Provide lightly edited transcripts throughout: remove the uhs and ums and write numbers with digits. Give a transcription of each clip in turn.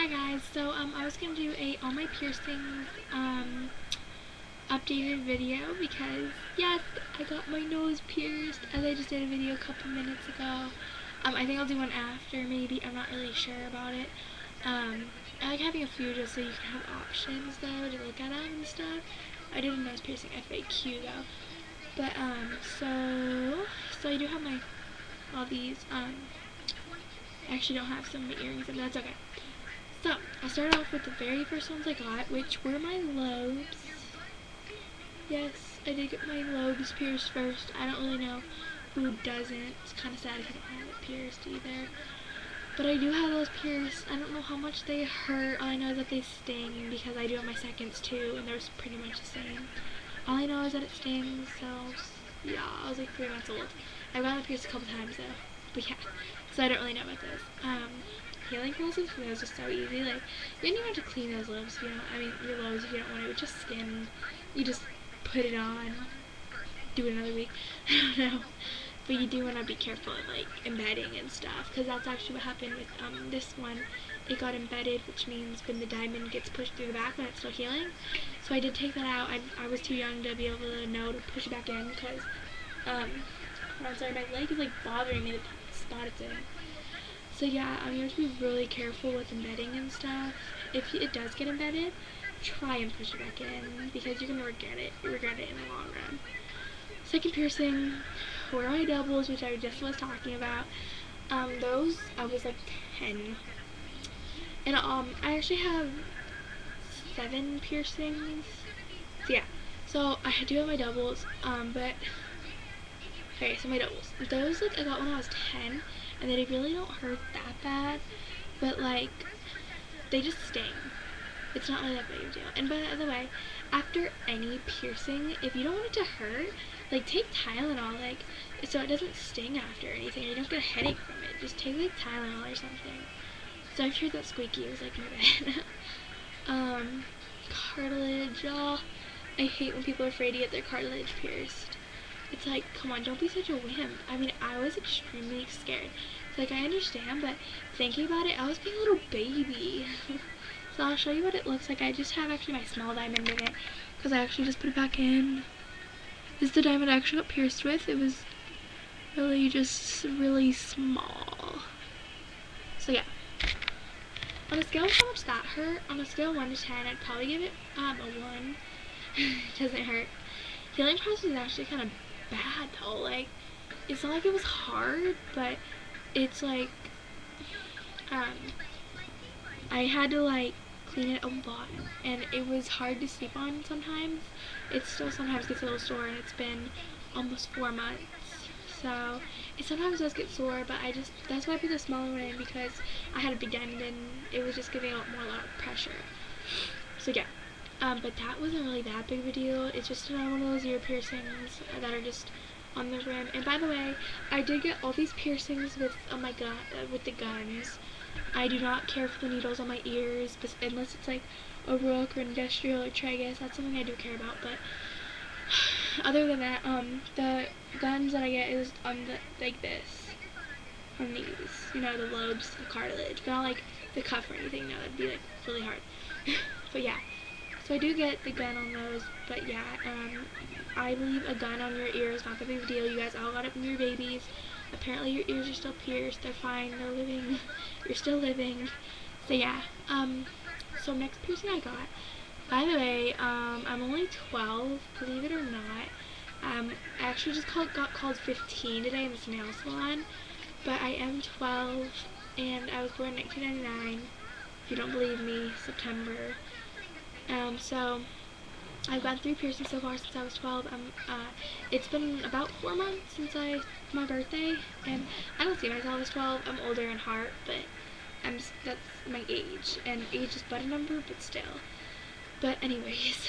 Hi guys, so I was gonna do a all my piercings updated video because yes, I got my nose pierced as I just did a video a couple minutes ago. I think I'll do one after, maybe. I'm not really sure about it. I like having a few just so you can have options though to look at them and stuff. I did a nose piercing FAQ though, but so I do have my all these I actually don't have some of my earrings, and that's okay. So, I'll start off with the very first ones I got, which were my lobes. Yes, I did get my lobes pierced first. I don't really know who doesn't. It's kind of sad if you don't have it pierced either. But I do have those pierced. I don't know how much they hurt. All I know is that they sting because I do have my seconds too, and they're pretty much the same. All I know is that it stings, so yeah, I was like 3 months old. I've gotten it pierced a couple times though, but yeah, so I don't really know about this. Healing process for those is so easy. Like, you don't even have to clean those lobes if you don't. I mean, your lobes if you don't want to. It's just skin. You just put it on. Do it another week. I don't know. But you do want to be careful of like embedding and stuff, because that's actually what happened with this one. It got embedded, which means when the diamond gets pushed through the back when it's still healing. So I did take that out. I was too young to be able to know to push it back in because I'm sorry, my leg is like bothering me, the spot it's in. So yeah, you have to be really careful with embedding and stuff. If it does get embedded, try and push it back in because you're gonna regret it. You regret it in the long run. Second piercing were my doubles, which I just was talking about. Those I was like 10, and I actually have 7 piercings. So yeah, so I do have my doubles. But okay, so my doubles. Those like I got when I was 10. And they really don't hurt that bad, but like they just sting. It's not really that big of a deal. And by the way, after any piercing, if you don't want it to hurt, like take Tylenol, like so it doesn't sting after or anything, or you don't get a headache from it. Just take like Tylenol or something. So I heard that squeaky. It was like my bed. Cartilage. Oh, I hate when people are afraid to get their cartilage pierced. It's like, come on, don't be such a wimp. I mean, I was extremely scared. So, like, I understand, but thinking about it, I was being a little baby. So I'll show you what it looks like. I just have actually my small diamond in it, because I actually just put it back in. This is the diamond I actually got pierced with. It was really just really small. So yeah. On a scale of how much that hurt, on a scale of 1 to 10, I'd probably give it a 1. It doesn't hurt. Healing process is actually kind of bad though. Like, it's not like it was hard, but it's like I had to like clean it a lot, and it was hard to sleep on sometimes. It still sometimes gets a little sore, and it's been almost 4 months, so it sometimes does get sore, but that's why I put the smaller one in, because I had a big diamond and it was just giving a lot of pressure. So yeah. But that wasn't really that big of a deal. It's just another one of those ear piercings that are just on the rim. And by the way, I did get all these piercings with my gun, with the guns. I do not care for the needles on my ears, but unless it's like a rook or industrial or tragus, that's something I do care about. But other than that, the guns that I get is on the like this, on these, you know, the lobes, the cartilage, but not like the cuff or anything. No, that'd be like really hard. But yeah. So I do get the gun on those, but yeah, I believe a gun on your ear is not that big of a deal. You guys all got it from your babies. Apparently your ears are still pierced. They're fine. They're living. You're still living. So yeah. So next piercing I got. By the way, I'm only 12, believe it or not. I actually just got called 15 today in this nail salon, but I am 12, and I was born in 1999. If you don't believe me, September. So I've gotten 3 piercings so far since I was 12. It's been about 4 months since my birthday, and I don't see myself as 12. I'm older in heart, but that's my age, and age is but a number, but still. But anyways,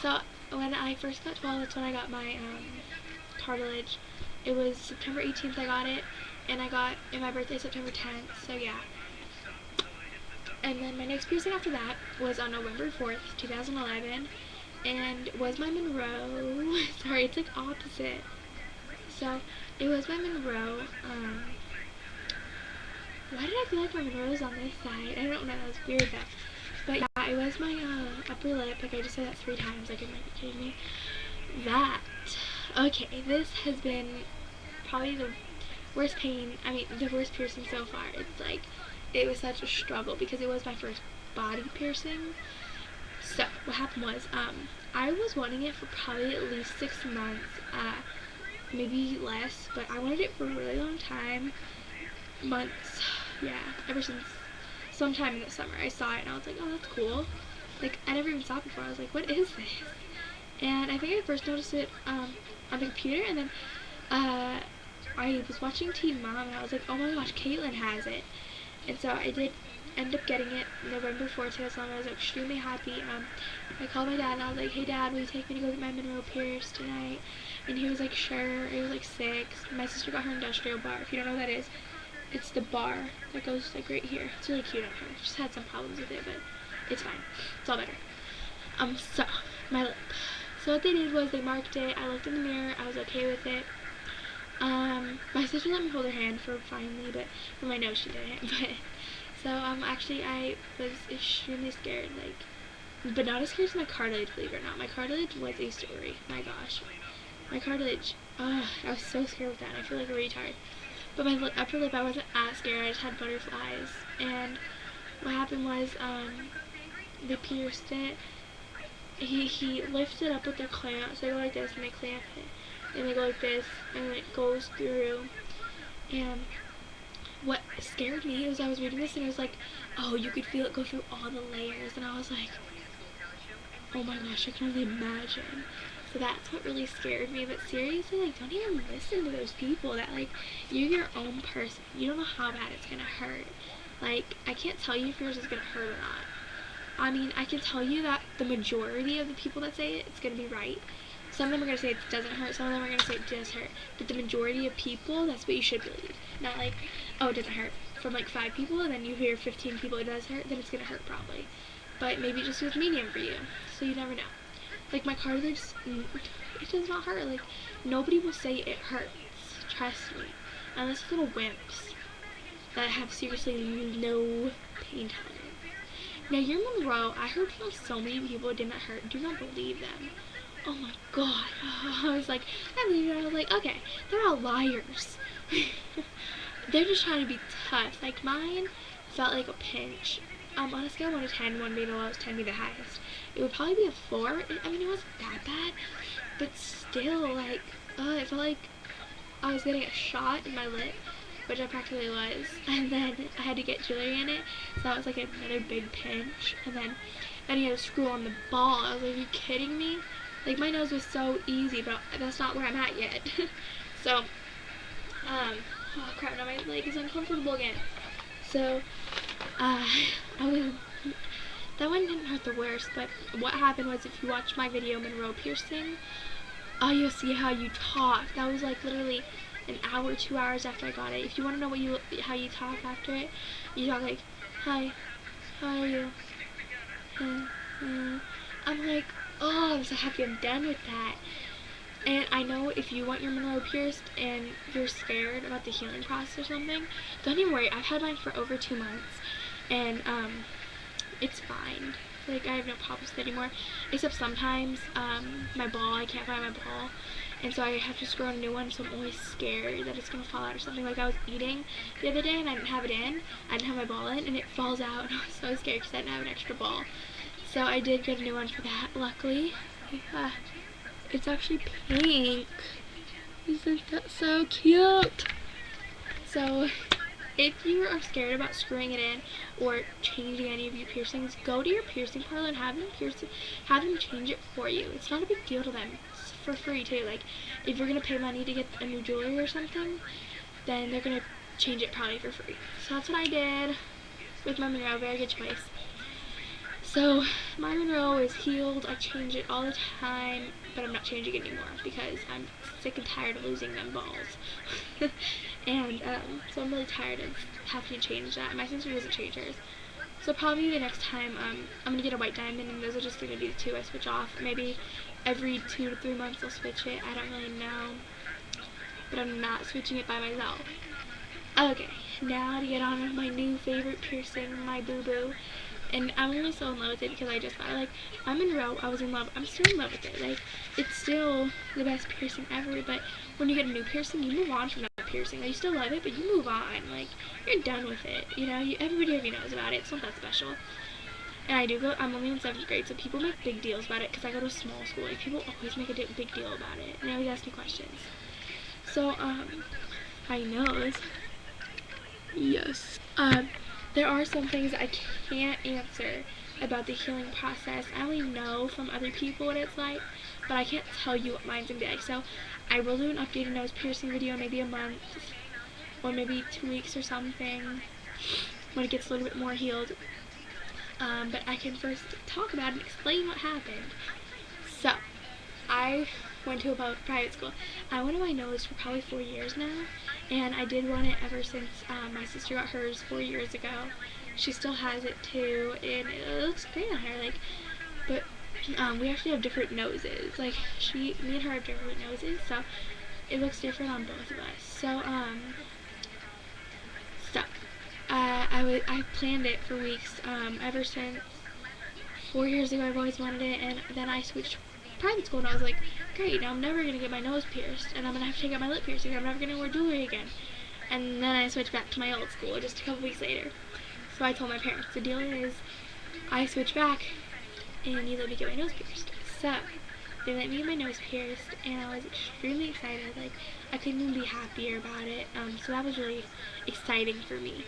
so when I first got 12, that's when I got my cartilage. It was September 18th I got it, and my birthday September 10th. So yeah. And then my next piercing after that was on November 4th, 2011, and was my Monroe. Sorry, it's like opposite. So it was my Monroe. why did I feel like my Monroe was on this side? I don't know, that was weird though. But yeah, it was my upper lip. Like, I just said that 3 times, like, you might be kidding me. That, okay, this has been probably the worst pain, the worst piercing so far. It's like, it was such a struggle because it was my first body piercing. So, what happened was, I was wanting it for probably at least 6 months, maybe less, but I wanted it for a really long time. Months, yeah, ever since sometime in the summer. I saw it and I was like, oh, that's cool. Like, I never even saw it before. I was like, what is this? And I think I first noticed it on the computer, and then I was watching Teen Mom, and I was like, oh my gosh, Caitlin has it. And so I did end up getting it November 4th, 2011. I was extremely happy. I called my dad, and I was like, hey dad, will you take me to go get my Monroe pierced tonight? And he was like, sure. It was like 6. My sister got her industrial bar. If you don't know what that is, it's the bar that goes like right here. It's really cute on her. Just had some problems with it, but it's fine. It's all better. So, my lip. So what they did was they marked it. I looked in the mirror. I was okay with it. My sister let me hold her hand finally, but for my nose she didn't. But so actually I was extremely scared, like, but not as scared as my cartilage, believe it or not. My cartilage was a story. My gosh, my cartilage. I was so scared with that. And I feel like a retard. But my upper lip, I wasn't as scared. I just had butterflies. And what happened was they pierced it. He lifted up with their clamp, so they go like this and they clamp it, and they go like this, and then it goes through. And what scared me was I was reading this and it was like, oh, you could feel it go through all the layers, and I was like, oh my gosh, I can only imagine. So that's what really scared me. But seriously, like, don't even listen to those people that, like, you're your own person. You don't know how bad it's gonna hurt. Like, I can't tell you if yours is gonna hurt or not. I can tell you that the majority of the people that say it's going to be right. Some of them are going to say it doesn't hurt, some of them are going to say it does hurt. But the majority of people, that's what you should believe. Not like, oh, it doesn't hurt. From like 5 people, and then you hear 15 people it does hurt, then it's going to hurt probably. But maybe it just feels medium for you, so you never know. Like, my cartilage, it does not hurt. Like, nobody will say it hurts. Trust me. Unless little wimps that have seriously no pain tolerance. Now, your Monroe, I heard from so many people it didn't hurt. Do not believe them. Oh my god. I was like, I believe it. I was like, okay, they're all liars. They're just trying to be tough. Like, mine felt like a pinch. On a scale of 1 to 10, 1 being the lowest, 10 being the highest, it would probably be a 4. It wasn't that bad, but still, like, it felt like I was getting a shot in my lip, which I practically was, and then I had to get jewelry in it, so that was like another big pinch. And then you had to screw on the ball. I was like, are you kidding me? Like, my nose was so easy, but that's not where I'm at yet. So, oh crap, now my leg is uncomfortable again. So, that one didn't hurt the worst, but what happened was, if you watch my video, Monroe piercing, you'll see how you talk. That was like literally an hour, 2 hours after I got it. If you want to know how you talk after it, you talk like, hi, how are you? I'm like, oh, I'm so happy I'm done with that. And I know if you want your Monroe pierced and you're scared about the healing process or something, don't even worry. I've had mine for over 2 months, and it's fine. Like, I have no problems with it anymore, except sometimes my ball, I can't find my ball, and so I have to screw on a new one, so I'm always scared that it's going to fall out or something. Like, I was eating the other day and I didn't have it in, I didn't have my ball in, and it falls out, and I was so scared because I didn't have an extra ball. So I did get a new one for that, luckily. It's actually pink. Isn't that so cute? So, if you are scared about screwing it in or changing any of your piercings, go to your piercing parlor and have them change it for you. It's not a big deal to them. It's for free too. Like, if you're gonna pay money to get a new jewelry or something, then they're gonna change it probably for free. So that's what I did with my Monroe. Very good choice. So my Monroe is healed. I change it all the time, but I'm not changing it anymore because I'm sick and tired of losing them balls. And so I'm really tired of having to change that. My sister doesn't change hers. So probably the next time I'm gonna get a white diamond, and those are just gonna be the 2 I switch off. Maybe every 2 to 3 months I'll switch it. I don't really know, but I'm not switching it by myself. Okay, now to get on with my new favorite piercing, my boo-boo. And I'm really so in love with it because I just thought, like, I'm Monroe, I was in love, I'm still in love with it. Like, it's still the best piercing ever, but when you get a new piercing, you move on from that piercing. Like, you still love it, but you move on. Like, you're done with it, you know? Everybody already knows about it. It's not that special. And I'm only in 7th grade, so people make big deals about it because I go to a small school. Like, people always make a big deal about it, and they always ask me questions. So, my nose, yes. There are some things I can't answer about the healing process. I only know from other people what it's like, but I can't tell you what mine's gonna be like. So I will do an updated nose piercing video, maybe a month, or maybe 2 weeks or something, when it gets a little bit more healed. But I can first talk about it and explain what happened. So, I went to a private school. I wanted my nose for probably 4 years now, and I did want it ever since my sister got hers 4 years ago. She still has it too, and it looks great on her. Like, but we actually have different noses. Like, me and her have different noses, so it looks different on both of us. So I planned it for weeks. Ever since 4 years ago, I've always wanted it, and then I switched private school, and I was like, great, now I'm never going to get my nose pierced, and I'm going to have to take out my lip piercing, I'm never going to wear jewelry again. And then I switched back to my old school just a couple weeks later. So I told my parents, the deal is, I switch back, and you let me get my nose pierced. So, they let me get my nose pierced, and I was extremely excited. Like, I couldn't even be happier about it. So that was really exciting for me.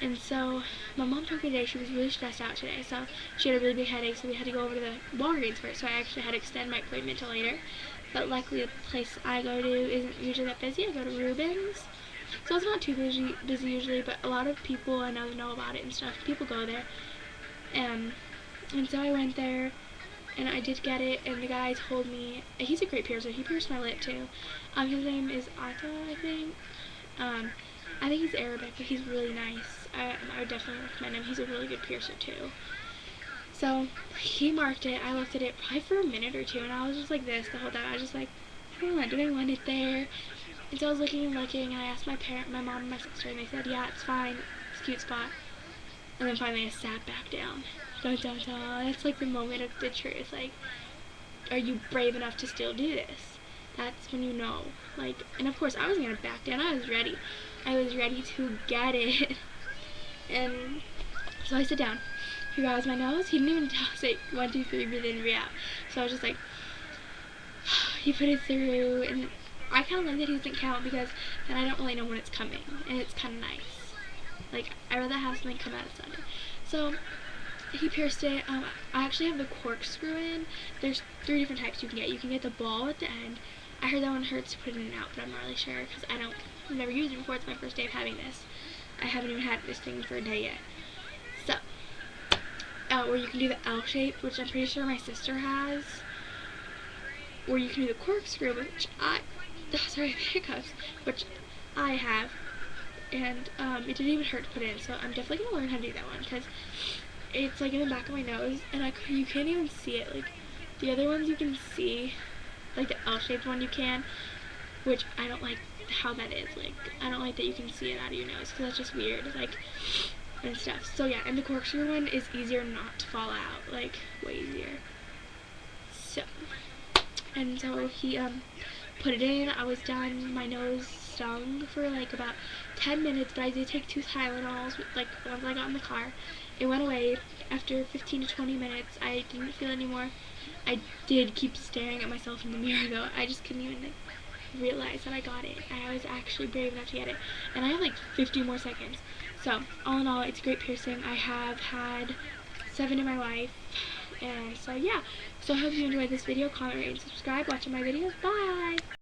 And so, my mom told me today she was really stressed out today. So, she had a really big headache, so we had to go over to the Walgreens first. So, I actually had to extend my appointment till later. But luckily, the place I go to isn't usually that busy. I go to Rubens. So, it's not too busy usually, but a lot of people I know about it and stuff. People go there. And so, I went there, and I did get it, and the guy told me, he's a great piercer. He pierced my lip, too. His name is Atta, I think. I think he's Arabic, but he's really nice. I would definitely recommend him. He's a really good piercer too. So he marked it. I looked at it probably for a minute or two, and I was just like this the whole time. I was just like, do I want it there? And so I was looking and looking, and I asked my mom and my sister, and they said, yeah, it's fine. It's a cute spot. And then finally I sat back down. Dun dun dun. It's like the moment of the truth. Like, are you brave enough to still do this? That's when you know. Like, and of course I wasn't gonna back down. I was ready. I was ready to get it. And so I sit down. He grabs my nose. He didn't even say 1, 2, 3, breathe in, breathe out. So I was just like, he put it through, and I kind of like that he doesn't count because then I don't really know when it's coming, and it's kind of nice. Like, I'd rather have something come out of Sunday. So he pierced it. I actually have the corkscrew in. There's 3 different types you can get. You can get the ball at the end. I heard that one hurts to put it in and out, but I'm not really sure because I've never used it before. It's my first day of having this. I haven't even had this thing for a day yet. So, or you can do the L shape, which I'm pretty sure my sister has. Or you can do the corkscrew, which hiccups, which I have. And it didn't even hurt to put in, so I'm definitely gonna learn how to do that one because it's like in the back of my nose, and you can't even see it. Like the other ones you can see, like the L-shaped one you can, which I don't like how that is. Like, I don't like that you can see it out of your nose because that's just weird, like, and stuff. So yeah, and the corkscrew one is easier not to fall out, like, way easier. So, and so he put it in. I was done. My nose stung for like about 10 minutes, but I did take 2 Tylenols, like, once I got in the car. It went away after 15 to 20 minutes. I didn't feel it anymore. I did keep staring at myself in the mirror though. I just couldn't even like, realize that I got it. I was actually brave enough to get it. And I have like 50 more seconds. So, all in all, it's a great piercing. I have had 7 in my life. And so, yeah. So, I hope you enjoyed this video. Comment, rate, and subscribe. Watching my videos. Bye!